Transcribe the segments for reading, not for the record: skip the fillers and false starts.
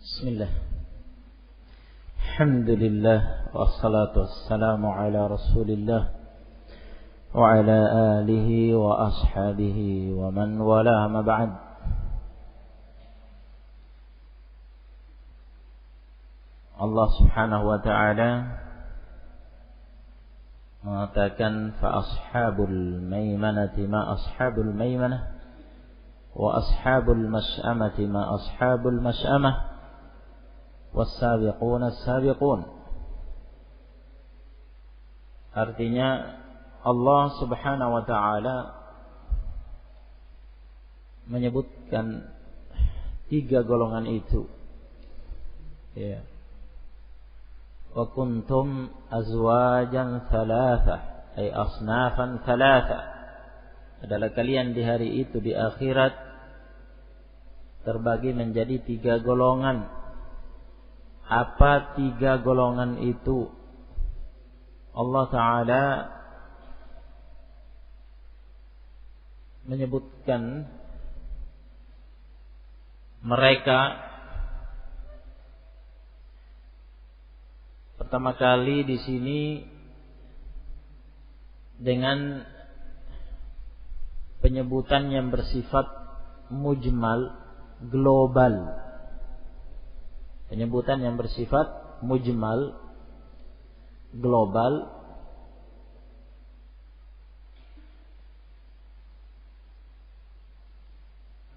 Bismillah. Alhamdulillah wassalatu wassalamu ala Rasulillah wa ala alihi wa ashabihi wa man wala ma ba'd. Allah Subhanahu wa ta'ala mengatakan fa ashabul maimanati ma ashabul maimanah wa ashabul mas'amati ma ashabul mas'amah was-sabiquna as-sabiqun. Artinya Allah Subhanahu wa ta'ala menyebutkan tiga golongan itu, ya. Wa kuntum azwajan thalatha, ay asnafan thalatha. Adalah kalian di hari itu di akhirat terbagi menjadi tiga golongan. Apa tiga golongan itu? Allah Ta'ala menyebutkan mereka pertama kali di sini dengan penyebutan yang bersifat mujmal, global. Penyebutan yang bersifat mujmal, global,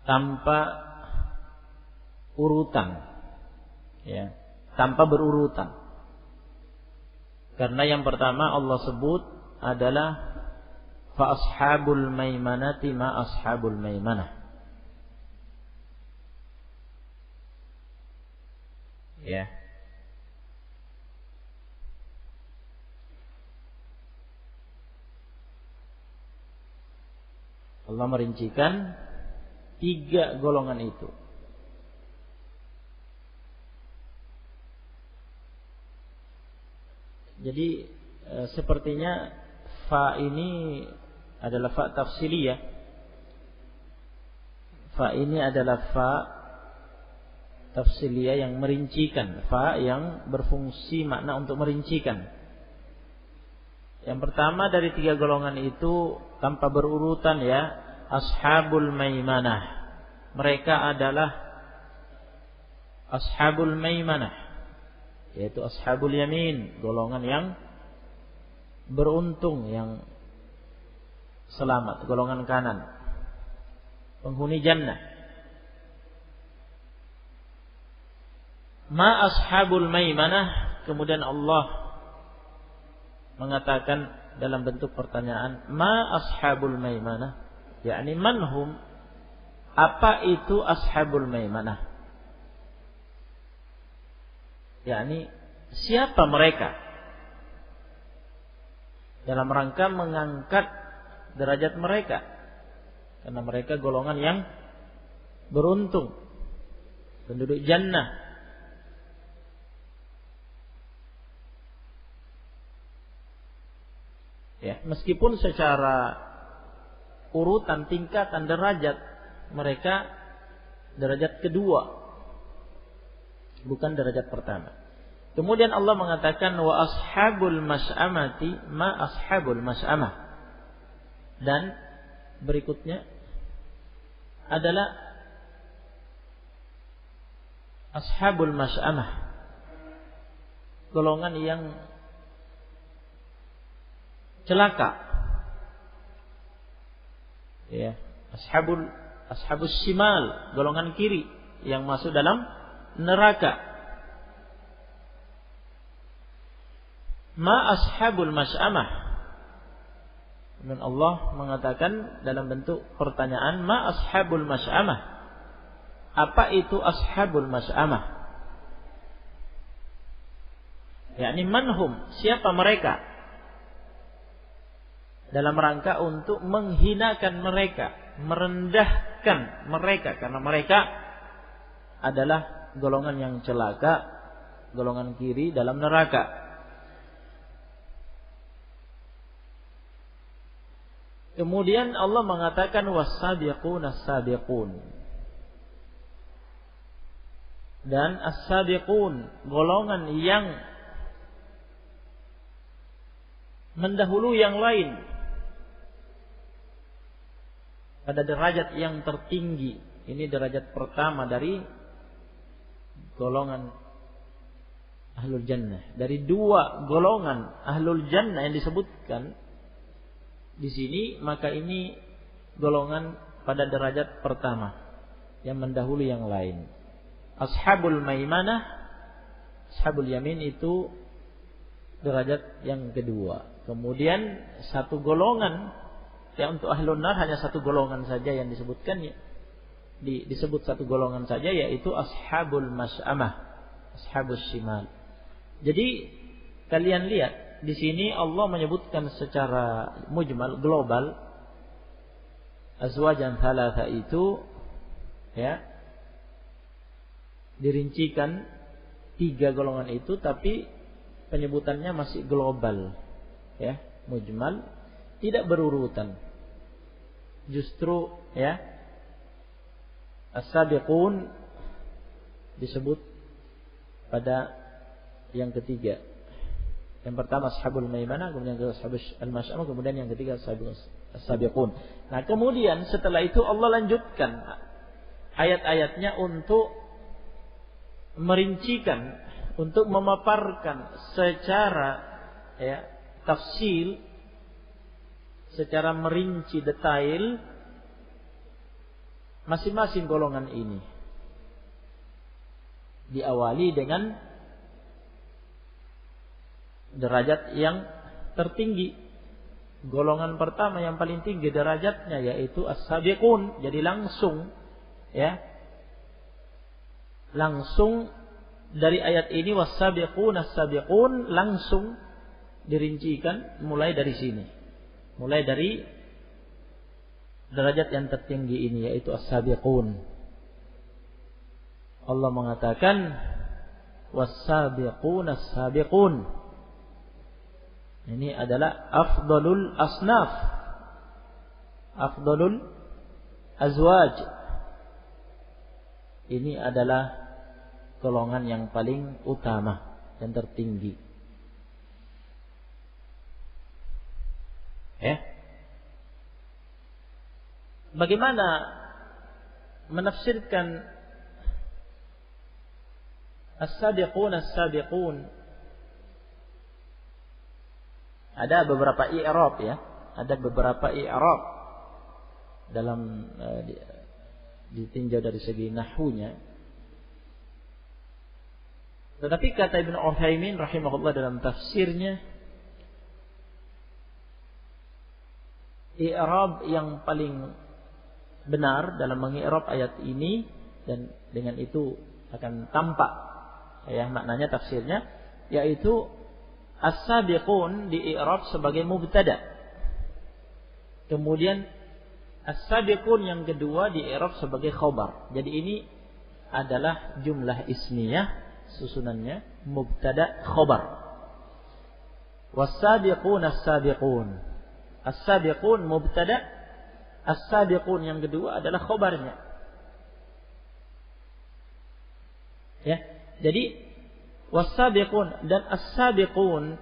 tanpa urutan, ya, tanpa berurutan. Karena yang pertama Allah sebut adalah fa ashabul maimanati ma ashabul maimanah. Ya. Allah merincikan tiga golongan itu. Jadi sepertinya fa ini adalah fa tafsiliyah. Fa ini adalah fa tafsiliyah yang merincikan, fa yang berfungsi makna untuk merincikan. Yang pertama dari tiga golongan itu tanpa berurutan, ya, ashabul maimanah. Mereka adalah ashabul maimanah, yaitu ashabul yamin, golongan yang beruntung, yang selamat, golongan kanan, penghuni jannah. Ma ashabul maimanah, kemudian Allah mengatakan dalam bentuk pertanyaan, ma ashabul maimanah, yakni manhum, apa itu ashabul maimanah, yakni siapa mereka, dalam rangka mengangkat derajat mereka, karena mereka golongan yang beruntung, penduduk jannah. Ya, meskipun secara urutan tingkatan derajat mereka derajat kedua, bukan derajat pertama. Kemudian Allah mengatakan wa ashabul mas'amati ma ashabul mas'amah. Dan berikutnya adalah ashabul mas'amah, golongan yang celaka, ya, ashabus shimal, golongan kiri yang masuk dalam neraka. Ma ashabul mas'amah, dan Allah mengatakan dalam bentuk pertanyaan, ma ashabul mas'amah, apa itu ashabul mas'amah, yakni manhum, siapa mereka, dalam rangka untuk menghinakan mereka, merendahkan mereka, karena mereka adalah golongan yang celaka, golongan kiri dalam neraka. Kemudian Allah mengatakan was-sabiqun as-sabiqun. dan as-sabiqun, golongan yang mendahului yang lain pada derajat yang tertinggi. Ini derajat pertama dari golongan ahlul jannah. Dari dua golongan ahlul jannah yang disebutkan di sini, maka ini golongan pada derajat pertama yang mendahului yang lain. Ashabul maimanah, ashabul yamin itu derajat yang kedua. Kemudian satu golongan yang untuk ahlun nar hanya satu golongan saja yang disebutkan, disebut satu golongan saja, yaitu ashabul mas'amah, ashabus shimal. Jadi kalian lihat di sini Allah menyebutkan secara mujmal, global, azwajan thalatha itu ya dirincikan 3 golongan itu, tapi penyebutannya masih global, ya, mujmal, tidak berurutan. Justru ya as-sabiqun disebut pada yang ketiga. Yang pertama ashabul maimanah, kemudian ashabul al-masy'amah, kemudian yang ketiga as-sabiqun. Nah, kemudian setelah itu Allah lanjutkan ayat-ayatnya untuk merincikan, untuk memaparkan secara ya tafsil, secara merinci detail masing-masing golongan ini. Diawali dengan derajat yang tertinggi. Golongan pertama yang paling tinggi derajatnya yaitu as-sabiqun. Jadi langsung ya, langsung dari ayat ini was-sabiqun as-sabiqun langsung dirincikan mulai dari sini. Mulai dari derajat yang tertinggi ini yaitu as-sabiqun. Allah mengatakan was-sabiqun as-sabiqun. Ini adalah afdalul asnaf, afdalul azwaj. Ini adalah golongan yang paling utama dan tertinggi. Ya. Bagaimana menafsirkan as-sabiqun as-sabiqun? Ada beberapa i'rab ya, ada beberapa i'rab dalam ditinjau dari segi nahwunya. Tetapi kata Ibnu Utsaimin rahimahullah dalam tafsirnya, i'rab yang paling benar dalam mengi'rab ayat ini, dan dengan itu akan tampak ya maknanya tafsirnya, yaitu as-sabiqun di-i'rab sebagai mubtada. Kemudian as-sabiqun yang kedua di-i'rab sebagai khabar. Jadi ini adalah jumlah ismiyah, susunannya mubtada khabar. Was-sabiqun as-sabiqun. As-sabiqun mubtada, as-sabiqun yang kedua adalah khabarnya. Ya. Jadi was-sabiqun dan as-sabiqun,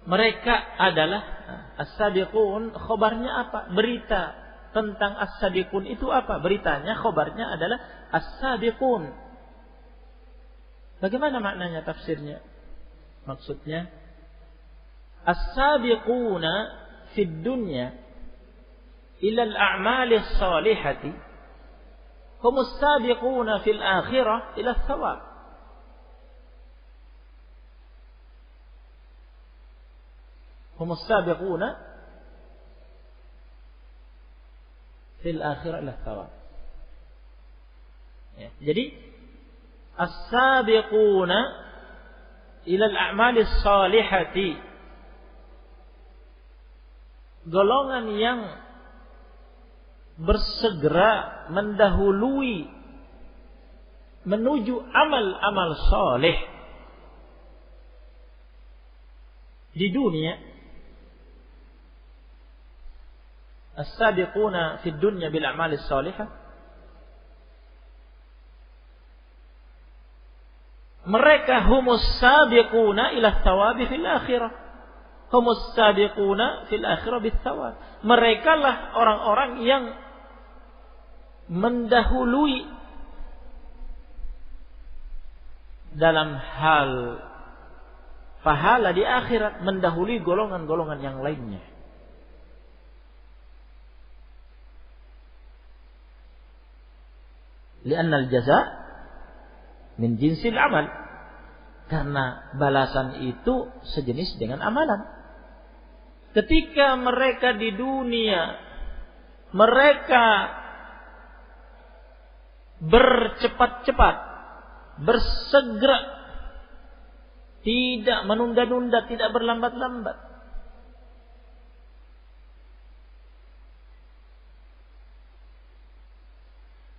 mereka adalah as-sabiqun, khabarnya apa? Berita tentang as-sabiqun itu apa? Beritanya, khabarnya adalah as-sabiqun. Bagaimana maknanya, tafsirnya? Maksudnya as-sabiquna fid dunya ila al-a'mali as-salihati hum as-sabiquna fil akhirah ila ats-tsawab. Hum as-sabiquna fil akhirah ila ats-tsawab. Ya, jadi as-sabiquna ila al-a'mali as-salihati, golongan yang bersegera mendahului menuju amal-amal saleh di dunia. As-sabiquna fid dunya bil a'malis salihah Mereka humus sabiquna ila thawabi fil akhirah. Humus sabiquna fil akhirah bis thawab. Mereka lah orang-orang yang mendahului dalam hal pahala di akhirat, mendahului golongan-golongan yang lainnya. Li'anna al-jaza' min jinsil amal. Karena balasan itu sejenis dengan amalan. Ketika mereka di dunia, mereka bercepat-cepat, bersegera, tidak menunda-nunda, tidak berlambat-lambat.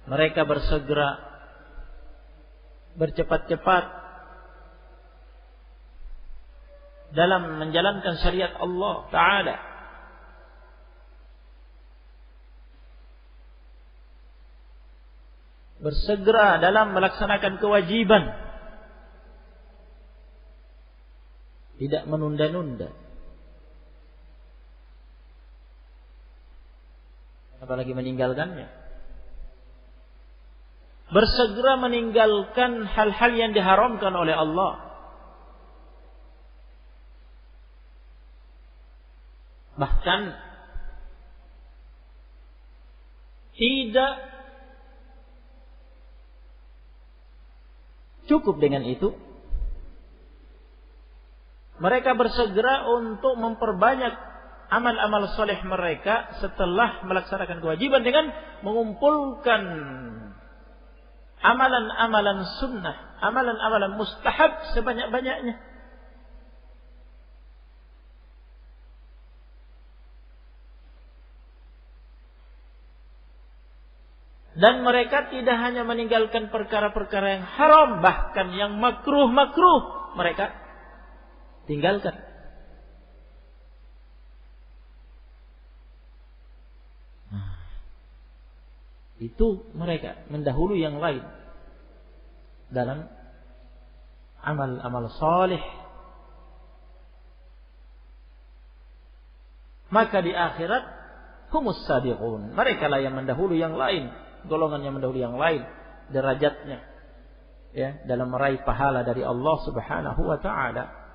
Mereka bersegera, bercepat-cepat dalam menjalankan syariat Allah Ta'ala. Bersegera dalam melaksanakan kewajiban, tidak menunda-nunda. Apalagi meninggalkannya. Bersegera meninggalkan hal-hal yang diharamkan oleh Allah. Bahkan tidak cukup dengan itu, mereka bersegera untuk memperbanyak amal-amal soleh mereka setelah melaksanakan kewajiban dengan mengumpulkan amalan-amalan sunnah, amalan-amalan mustahab sebanyak-banyaknya. Dan mereka tidak hanya meninggalkan perkara-perkara yang haram, bahkan yang makruh-makruh mereka tinggalkan. Itu mereka mendahului yang lain dalam amal-amal salih. Maka di akhirat humus sabiqun, mereka lah yang mendahului yang lain, golongan yang mendahului yang lain derajatnya, ya, dalam meraih pahala dari Allah Subhanahu wa taala.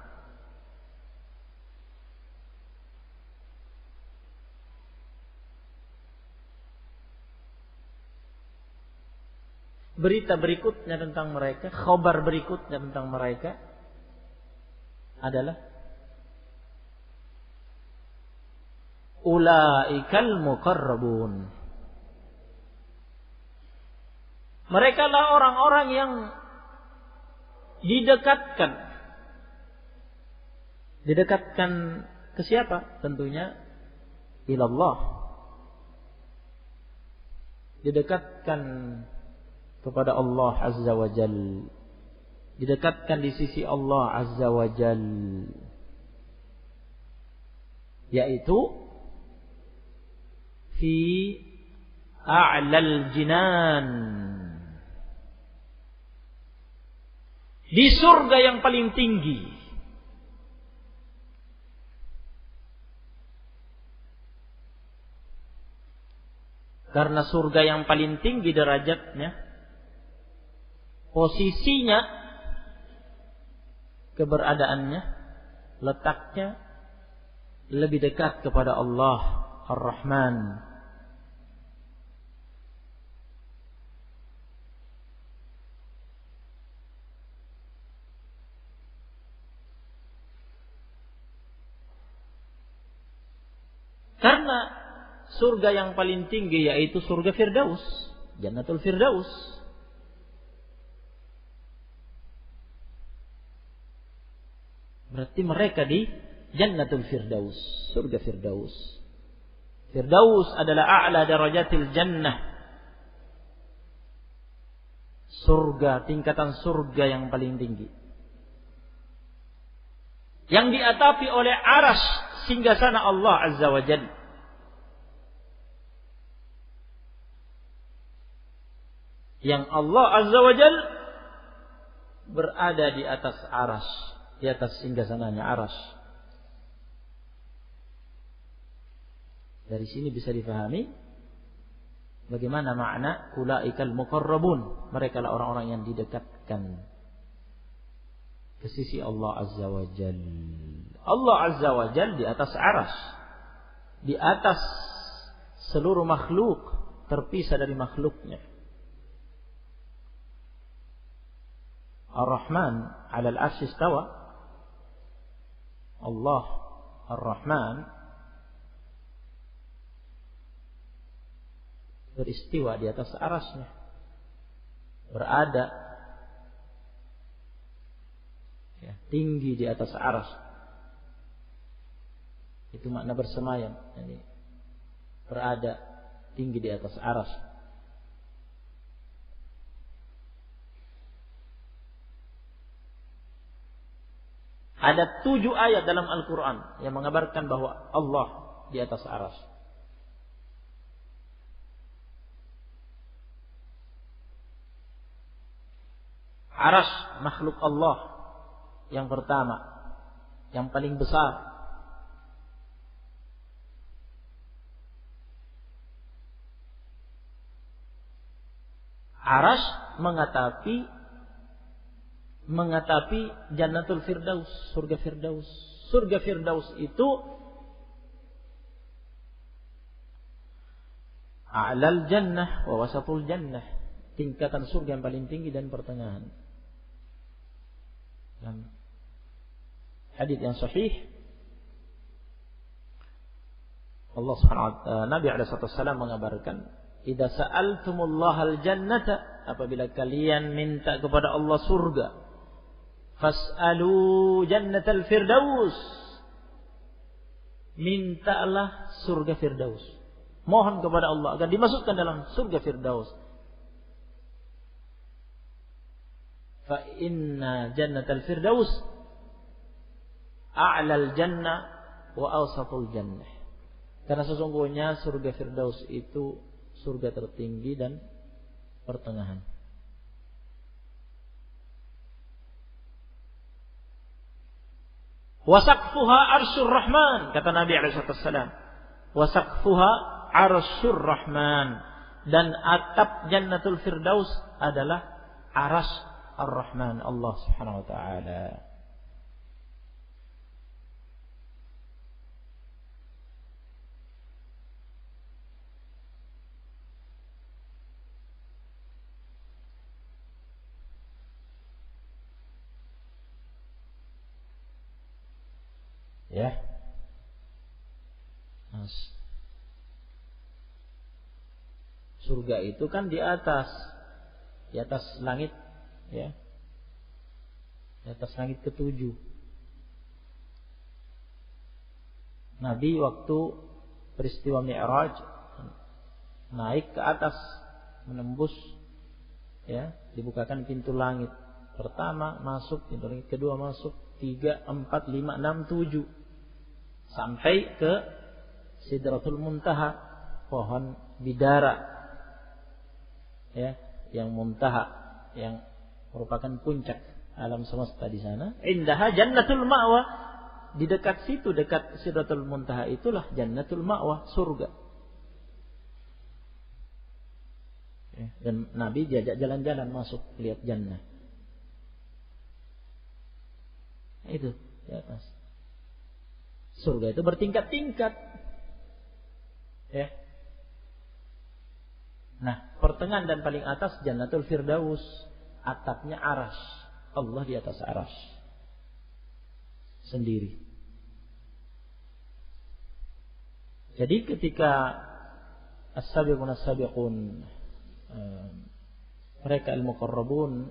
Berita berikutnya tentang mereka, khabar berikutnya tentang mereka adalah ulaikal muqarrabun. Mereka lah orang-orang yang didekatkan. Didekatkan ke siapa? Tentunya ilallah. Didekatkan kepada Allah Azza wa Jal. Didekatkan di sisi Allah Azza wa Jal, yaitu fi a'lal jinan, di surga yang paling tinggi. Karena surga yang paling tinggi derajatnya, posisinya, keberadaannya, letaknya lebih dekat kepada Allah Ar-Rahman. Karena surga yang paling tinggi yaitu surga Firdaus, Jannatul Firdaus. Berarti mereka di Jannatul Firdaus, surga Firdaus. Firdaus adalah a'la darajatil jannah. Surga, tingkatan surga yang paling tinggi. Yang diatapi oleh arasy singgasana Allah Azza wa Jalla. Yang Allah Azza wa Jalla berada di atas arasy, di atas singgasananya arasy. Dari sini bisa difahami bagaimana makna ulaikal muqarrabun. Mereka lah orang-orang yang didekatkan ke sisi Allah Azza wa Jal. Allah Azza wa Jal di atas arasy, di atas seluruh makhluk, terpisah dari makhluknya. Ar-Rahman 'alal 'arsy istawa. Allah Ar-Rahman beristiwa di atas arasy-Nya, berada ya, tinggi di atas arasy. Itu makna bersemayam, yani berada tinggi di atas arasy. Ada 7 ayat dalam Al-Quran yang mengabarkan bahwa Allah di atas arasy. Arasy makhluk Allah yang pertama, yang paling besar. Arasy mengatapi Jannatul Firdaus, surga Firdaus. Surga Firdaus itu a'lal jannah wa wasatul jannah, tingkatan surga yang paling tinggi dan pertengahan. Dalam hadits yang sahih, Allah Subhanahu wa taala, Nabi alaihi wasallam mengabarkan, "Idza sa'altumullahal jannata", apabila kalian minta kepada Allah surga, "Fas'alu jannatal firdaus", mintalah surga Firdaus. Mohon kepada Allah agar dimasukkan dalam surga Firdaus. Fa inna jannatal firdaus a'lal jannah wa awsatul jannah. Karena sesungguhnya surga Firdaus itu surga tertinggi dan pertengahan. Wasaqfuha arsyur rahman, kata Nabi SAW. Wasaqfuha arsyur rahman, dan atap Jannatul Firdaus adalah arasy ar-Rahman, Allah Subhanahu wa taala. Ya. Surga itu kan di atas langit, ya. Di atas langit ke-7. Nabi waktu peristiwa Mi'raj naik ke atas, menembus, ya, dibukakan pintu langit. Pertama masuk, pintu langit kedua masuk, 3, 4, 5, 6, 7. Sampai ke Sidratul Muntaha, pohon bidara, ya, yang muntaha, yang merupakan puncak alam semesta di sana. Indaha Jannatul Ma'wa, di dekat situ, dekat Sidratul Muntaha itulah Jannatul Ma'wa, surga. Ya, dan Nabi diajak jalan-jalan masuk lihat jannah. Itu di atas. Surga itu bertingkat-tingkat. Ya. Nah, pertengahan dan paling atas Jannatul Firdaus, atapnya arasy. Allah di atas arasy sendiri. Jadi ketika as-sabiqun as-sabiqun, mereka al-muqarrabun,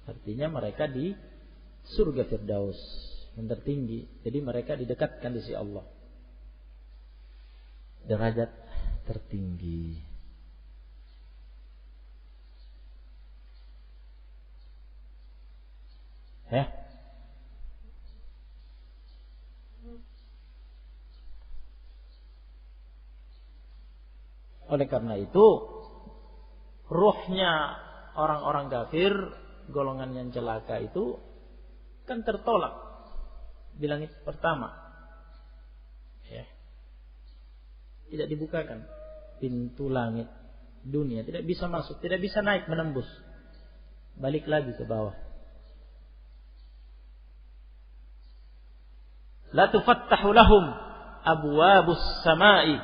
artinya mereka di surga Firdaus yang tertinggi. Jadi mereka didekatkan di sisi Allah, derajat tertinggi. Ya. Oleh karena itu, ruhnya orang-orang kafir golongan yang celaka itu kan tertolak di langit pertama. Ya. Tidak dibukakan pintu langit dunia, tidak bisa masuk, tidak bisa naik menembus. Balik lagi ke bawah. La tufattahu lahum abwabus samai.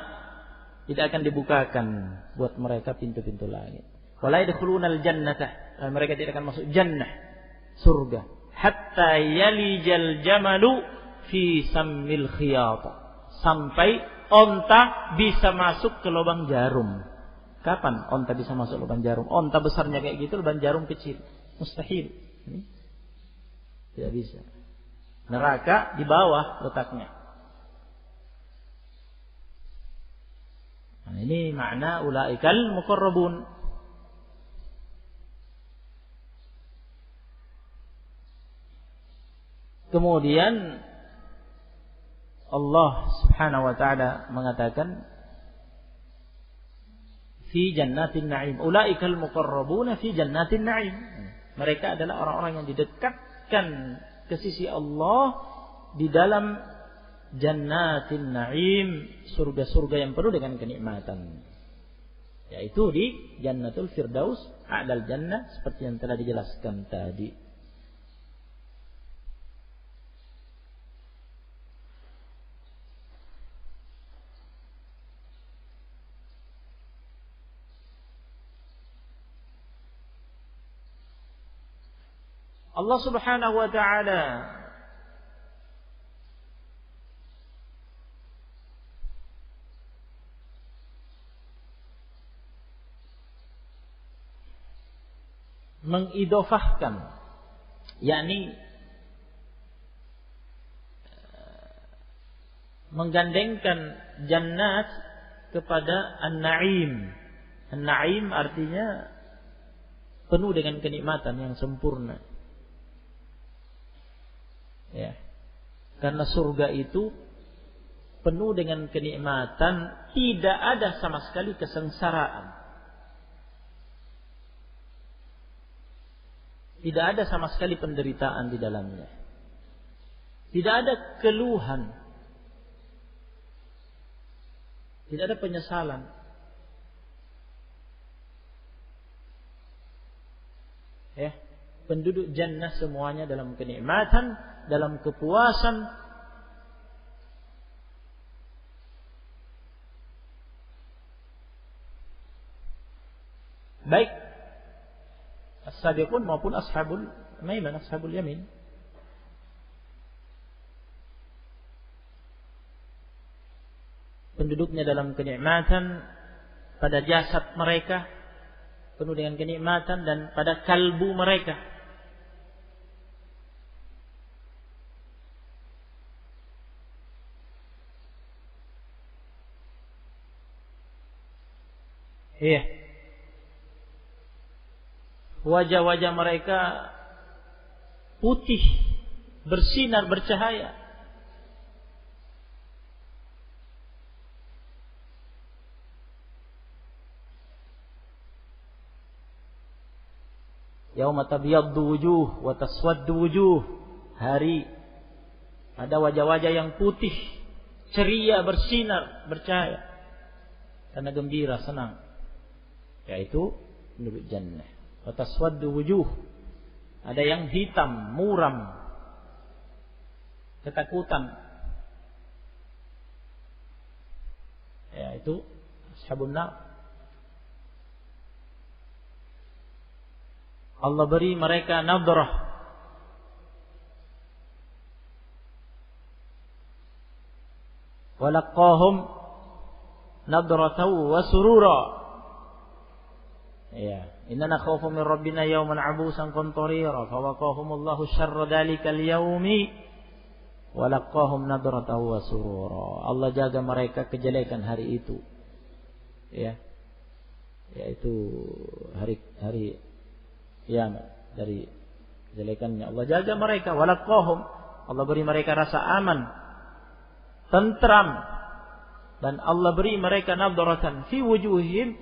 Tidak akan dibukakan buat mereka pintu-pintu langit. Wala yadkhulunal jannata. Mereka tidak akan masuk jannah, surga. Hatta yalijal jamalu fi sammil khiyat. Sampai onta bisa masuk ke lubang jarum. Kapan onta bisa masuk lubang jarum? Onta besarnya kayak gitu, lubang jarum kecil. Mustahil. Tidak bisa. Neraka di bawah letaknya. Nah, ini makna ulaikal muqarrabun. Kemudian Allah Subhanahu wa taala mengatakan fi jannatin na'im. Ulaikal muqarrabuna fi jannatin na'im. Mereka adalah orang-orang yang didekatkan ke sisi Allah di dalam jannatin na'im, surga-surga yang penuh dengan kenikmatan. Yaitu di Jannatul Firdaus, a'lal jannah, seperti yang telah dijelaskan tadi. Allah Subhanahu wa ta'ala mengidofahkan, yakni menggandengkan jannat kepada an-na'im. An-na'im artinya penuh dengan kenikmatan yang sempurna. Ya. Karena surga itu penuh dengan kenikmatan, tidak ada sama sekali kesengsaraan. Tidak ada sama sekali penderitaan di dalamnya. Tidak ada keluhan. Tidak ada penyesalan. Ya, penduduk jannah semuanya dalam kenikmatan, dalam kepuasan. Baik as-sabiqun maupun ashabul maiman, ashabul yamin. Penduduknya dalam kenikmatan, pada jasad mereka penuh dengan kenikmatan, dan pada kalbu mereka wajah-wajah mereka putih, bersinar, bercahaya. Yauma tabyaddu wujuh wa taswaddu wujuh. Hari ada wajah-wajah yang putih, ceria, bersinar, bercahaya, karena gembira, senang. Yaitu penduduk jannah. Wa taswaddu wujuh. Ada yang hitam, muram, ketakutan. Yaitu ashabun nar. Allah beri mereka nadrah, walaqahum nadratan wa surura. Ya, inna nakhafu min rabbina yawman abusan qamtarira fawaqahumullahu syarra dzalikal yaumi walaqahum nadratan wa surura. Allah jaga mereka kejelekan hari itu. Ya. Yaitu hari kiamat, dari kejelekannya Allah jaga mereka. Walaqahum, Allah beri mereka rasa aman, tentram, dan Allah beri mereka nadratan fi wujuhihim,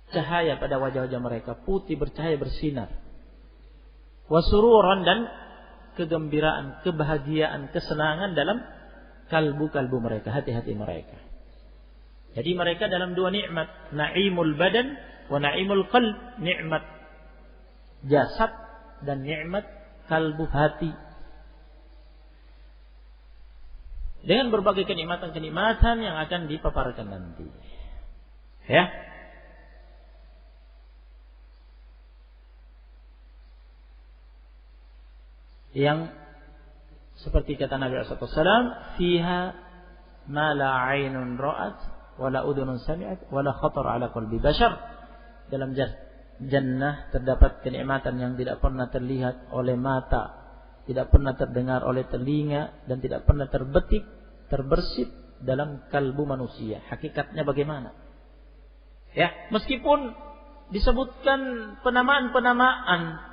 cahaya pada wajah-wajah mereka, putih bercahaya bersinar. Wa sururan, dan kegembiraan, kebahagiaan, kesenangan dalam kalbu-kalbu mereka, hati-hati mereka. Jadi mereka dalam dua nikmat, na'imul badan wa na'imul qalb, nikmat jasad dan nikmat kalbu, hati. Dengan berbagai kenikmatan-kenikmatan yang akan dipaparkan nanti. Ya. Yang seperti kata Nabi SAW, fiha ma la 'ainun ra'at wa la udhunun sami'at wa la khatar 'ala qalbi bashar. Dalam jannah terdapat kenikmatan yang tidak pernah terlihat oleh mata, tidak pernah terdengar oleh telinga, dan tidak pernah terbersit dalam kalbu manusia. Hakikatnya bagaimana? Ya, meskipun disebutkan penamaan-penamaan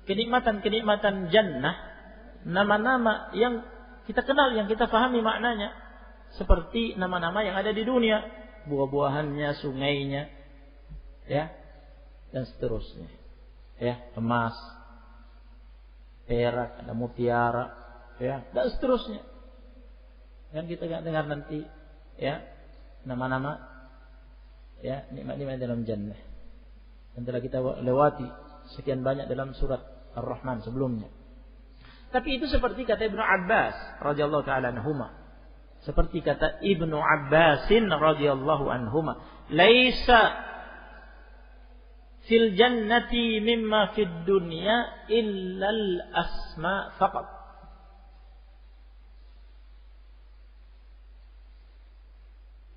kenikmatan-kenikmatan jannah, nama-nama yang kita kenal, yang kita pahami maknanya, seperti nama-nama yang ada di dunia, buah-buahannya, sungainya, ya, dan seterusnya. Ya, emas, perak, ada mutiara, ya, dan seterusnya. Yang kita dengar nanti, ya, nama-nama, ya, nikmat-nikmat dalam jannah. Dan telah kita lewati sekian banyak dalam surat Ar-Rahman sebelumnya. Tapi itu seperti kata Ibnu Abbas radhiyallahu ta'ala anhuma. Seperti kata Ibnu Abbasin radhiyallahu anhuma, "Laisa fil jannati mimma fid dunya illa al-asma faqat."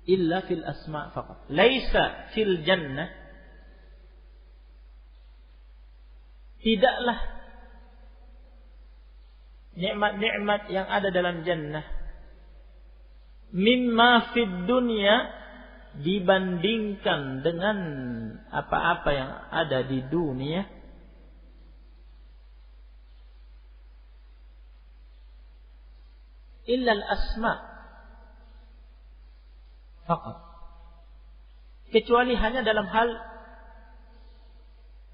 Illa fil asma faqat. Laisa fil jannah, tidaklah nikmat-nikmat yang ada dalam jannah mimma fid dunya, dibandingkan dengan apa-apa yang ada di dunia, illa al-asma faqat, kecuali hanya dalam hal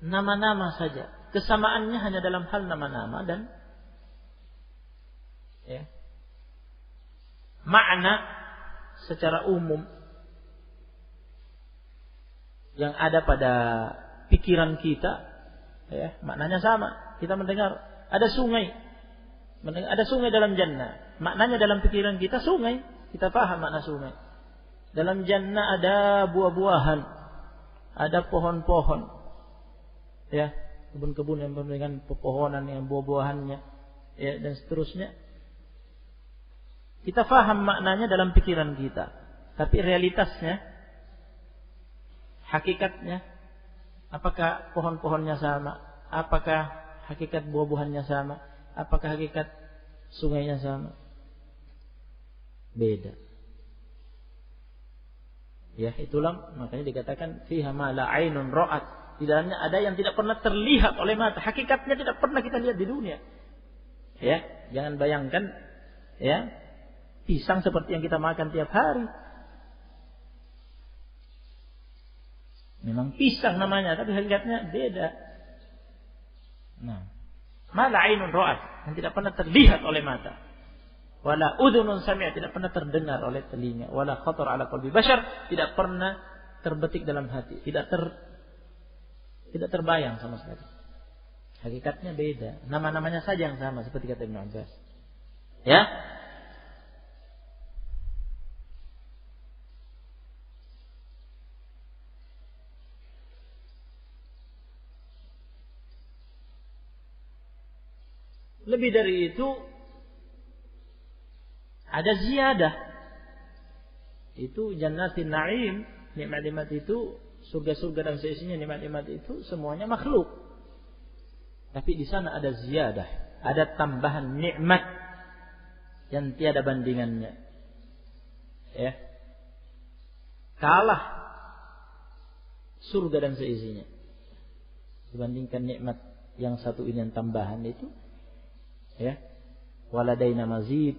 nama-nama saja. Kesamaannya hanya dalam hal nama-nama dan, ya, makna secara umum yang ada pada pikiran kita, ya, maknanya sama. Kita mendengar ada sungai, ada sungai dalam jannah, maknanya dalam pikiran kita sungai, kita paham makna sungai. Dalam jannah ada buah-buahan, ada pohon-pohon, ya, kebun-kebun yang dengan pepohonan yang buah-buahannya, ya, dan seterusnya. Kita faham maknanya dalam pikiran kita, tapi realitasnya, hakikatnya, apakah pohon-pohonnya sama? Apakah hakikat buah-buahannya sama? Apakah hakikat sungainya sama? Beda. Ya, itulah makanya dikatakan fiha ma la 'ainun ra'at. Di dalamnya ada yang tidak pernah terlihat oleh mata. Hakikatnya tidak pernah kita lihat di dunia. Ya, jangan bayangkan, ya, pisang seperti yang kita makan tiap hari. Memang pisang namanya, tapi hakikatnya beda. Nah, ma la 'ainun ra'at, yang tidak pernah terlihat oleh mata. Wala udhunun sami'at, tidak pernah terdengar oleh telinga. Wala khatar 'ala qalbi bashar, tidak pernah terbetik dalam hati. Tidak terbayang sama sekali. Hakikatnya beda. Nama-namanya saja yang sama, seperti kata Ibnu Abbas. Ya. Lebih dari itu, ada ziyadah. Itu jannatin na'im, nikmat-nikmat itu, surga-surga dan seisinya, nikmat-nikmat itu semuanya makhluk. Tapi di sana ada ziyadah, ada tambahan nikmat yang tiada bandingannya. Ya. Kalah surga dan seisinya dibandingkan nikmat yang satu ini, yang tambahan itu. Ya. Waladaina mazid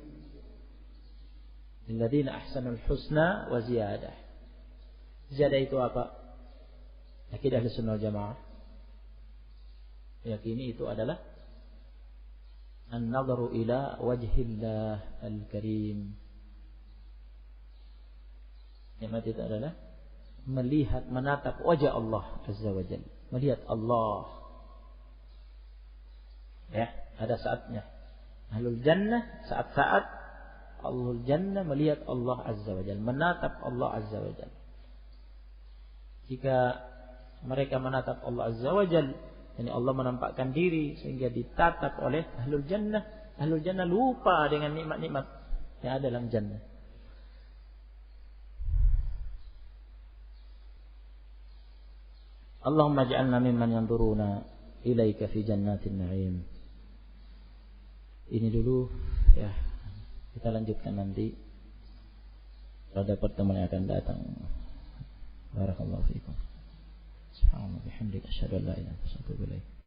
lilladzina ahsanul husna wa ziyadah. Ziyadah itu apa? Akidah Ahlussunnah wal Jamaah yakini itu adalah an-nadharu ila wajhillah al-karim. Nikmat itu adalah melihat, menatap wajah Allah Azza wa Jalla, melihat Allah. Ya, ada saatnya. Ahlul jannah, saat-saat Ahlul jannah melihat Allah Azza wa Jalla, menatap Allah Azza wa Jalla. Jika mereka menatap Allah Azza wa Jalla, yani Allah menampakkan diri sehingga ditatap oleh Ahlul jannah, Ahlul jannah lupa dengan nikmat-nikmat yang ada dalam jannah. Allahumma ja'alna mimman yanzuruna ilaika fi jannatin na'im. Ini dulu ya, kita lanjutkan nanti pada pertemuan yang akan datang. Barakallahu fiikum. Subhanallah bihamdika asyhadu an la ilaha illa anta astaghfiruka wa atubu ilaik.